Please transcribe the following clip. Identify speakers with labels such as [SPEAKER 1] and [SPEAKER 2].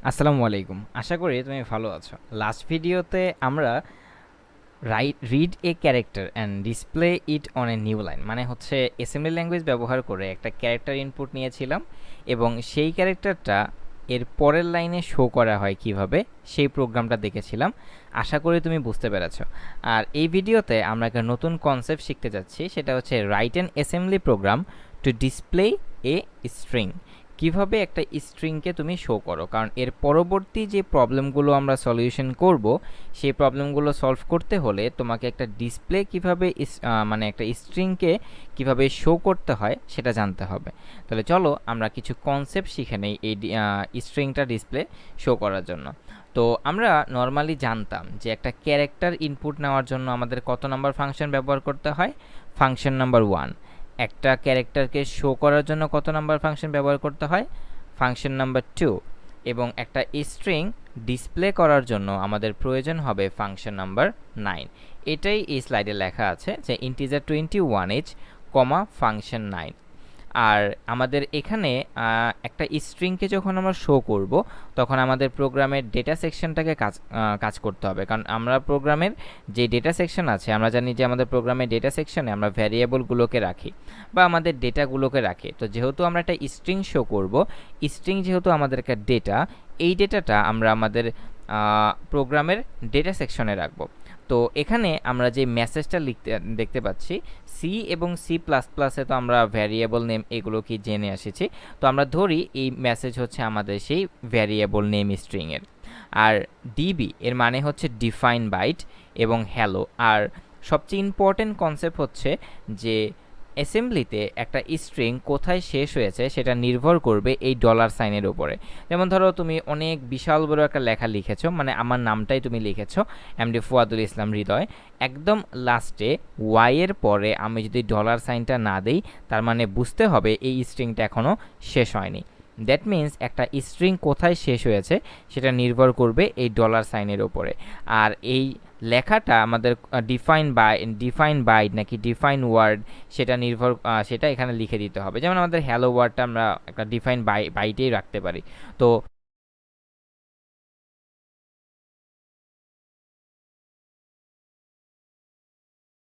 [SPEAKER 1] আসসালামু আলাইকুম। আশা করি তুমি ভালো আছো। লাস্ট ভিডিওতে আমরা read a character and display it on a new line, মানে হচ্ছে অ্যাসেম্বলি ল্যাঙ্গুয়েজ ব্যবহার করে একটা ক্যারেক্টার ইনপুট নিয়েছিলাম এবং সেই ক্যারেক্টারটা এর পরের লাইনে শো করা হয় কিভাবে, সেই প্রোগ্রামটা দেখেছিলাম। আশা করি তুমি বুঝতে পেরেছো। আর এই ভিডিওতে আমরা একটা নতুন কনসেপ্ট শিখতে যাচ্ছি, সেটা হচ্ছে write an assembly program to display a string. কিভাবে একটা স্ট্রিংকে তুমি শো করো, কারণ এর পরবর্তী যে প্রবলেমগুলো আমরা সলিউশন করব, সেই প্রবলেমগুলো সলভ করতে হলে তোমাকে একটা ডিসপ্লে কিভাবে মানে একটা স্ট্রিংকে কিভাবে শো করতে হয় সেটা জানতে হবে। তাহলে চলো আমরা কিছু কনসেপ্ট শিখে নেই এই স্ট্রিংটা ডিসপ্লে শো করার জন্য। তো আমরা নর্মালি জানতাম যে একটা ক্যারেক্টার ইনপুট নেওয়ার জন্য আমাদের কত নাম্বার ফাংশন ব্যবহার করতে হয়? Function number 1। একটা ক্যারেক্টারকে শো করার জন্য কত নাম্বার ফাংশন ব্যবহার করতে হয়? Function number 2। এবং একটা স্ট্রিং ডিসপ্লে করার জন্য আমাদের প্রয়োজন হবে ফাংশন নাম্বার 9। এটাই এই স্লাইডে লেখা আছে যে ইন্টিজার 21h, ফাংশন 9। আর আমাদের এখানে একটা স্ট্রিংকে যখন আমরা শো করব, তখন আমাদের প্রোগ্রামের ডেটা সেকশনটাকে কাজ করতে হবে, কারণ আমরা প্রোগ্রামের যে ডেটা সেকশন আছে, আমরা জানি যে আমাদের প্রোগ্রামের ডেটা সেকশনে আমরা ভ্যারিয়েবলগুলোকে রাখি বা আমাদের ডেটাগুলোকে রাখি। তো যেহেতু আমরা একটা স্ট্রিং শো করব, স্ট্রিং যেহেতু আমাদের একটা ডেটা, এই ডেটাটা আমরা আমাদের প্রোগ্রামের ডেটা সেকশনে রাখবো। তো এখানে আমরা যে মেসেজটা দেখতে পাচ্ছি, সি এবং সি প্লাস প্লাসে তো আমরা ভ্যারিয়েবল নেম এগুলো কি জেনে এসেছি। তো আমরা ধরি এই মেসেজ হচ্ছে আমাদের সেই ভ্যারিয়েবল নেম স্ট্রিংয়ের। আর ডিবি এর মানে হচ্ছে ডিফাইন বাইট এবং হ্যালো। আর সবচেয়ে ইম্পর্টেন্ট কনসেপ্ট হচ্ছে যে অ্যাসেম্বলিতে একটা স্ট্রিং কোথায় শেষ হয়েছে সেটা নির্ভর করবে এই ডলার সাইনের উপরে। যেমন ধরো তুমি অনেক বিশাল বড় একটা লেখা লিখেছো, মানে আমার নামটাই তুমি লিখেছো, এমডি ফুয়াদুল ইসলাম হৃদয়। একদম লাস্টে ওয়াই এর পরে আমি যদি ডলার সাইনটা না দেই, তার মানে বুঝতে হবে এই স্ট্রিংটা এখনও শেষ হয়নি। দ্যাট মিন্স একটা স্ট্রিং কোথায় শেষ হয়েছে সেটা নির্ভর করবে এই ডলার সাইনের উপরে। আর এই লেখাটা আমাদের ডিফাইন বাইট নাকি ডিফাইন ওয়ার্ড সেটা এখানে লিখে দিতে হবে। যেমন আমাদের হ্যালো ওয়ার্ডটা আমরা একটা ডিফাইন বাইটেই রাখতে পারি। তো